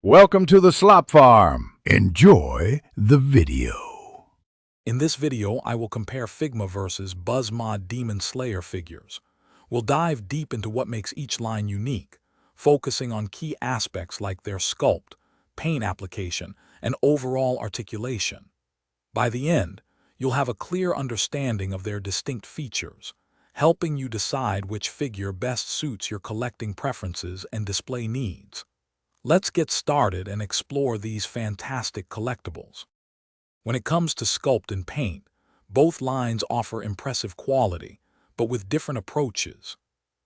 Welcome to the Slop Farm. Enjoy the video. In this video, I will compare Figma versus Buzzmod Demon Slayer figures. We'll dive deep into what makes each line unique, focusing on key aspects like their sculpt, paint application, and overall articulation. By the end, you'll have a clear understanding of their distinct features, helping you decide which figure best suits your collecting preferences and display needs. Let's get started and explore these fantastic collectibles. When it comes to sculpt and paint, both lines offer impressive quality, but with different approaches.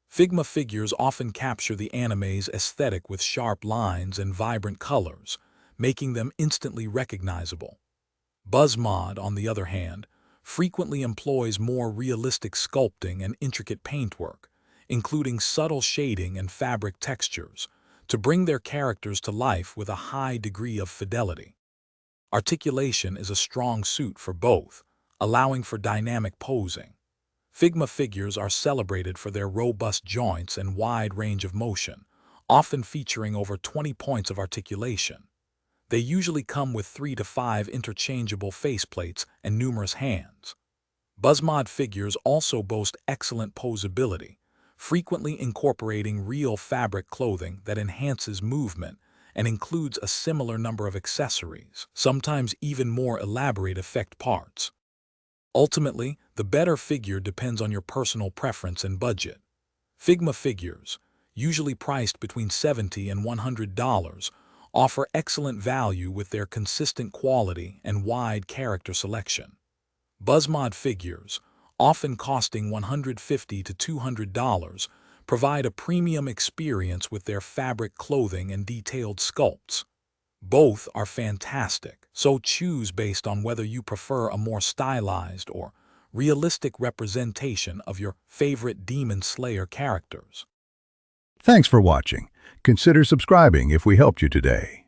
Figma figures often capture the anime's aesthetic with sharp lines and vibrant colors, making them instantly recognizable. Buzzmod, on the other hand, frequently employs more realistic sculpting and intricate paintwork, including subtle shading and fabric textures, to bring their characters to life with a high degree of fidelity. Articulation is a strong suit for both, allowing for dynamic posing. Figma figures are celebrated for their robust joints and wide range of motion, often featuring over 20 points of articulation. They usually come with 3 to 5 interchangeable faceplates and numerous hands. Buzzmod figures also boast excellent poseability, frequently incorporating real fabric clothing that enhances movement and includes a similar number of accessories, sometimes even more elaborate effect parts. Ultimately, the better figure depends on your personal preference and budget. Figma figures, usually priced between $70 and $100, offer excellent value with their consistent quality and wide character selection. Buzzmod figures, often costing $150 to $200, provide a premium experience with their fabric clothing and detailed sculpts. Both are fantastic, so choose based on whether you prefer a more stylized or realistic representation of your favorite Demon Slayer characters. Thanks for watching. Consider subscribing if we helped you today.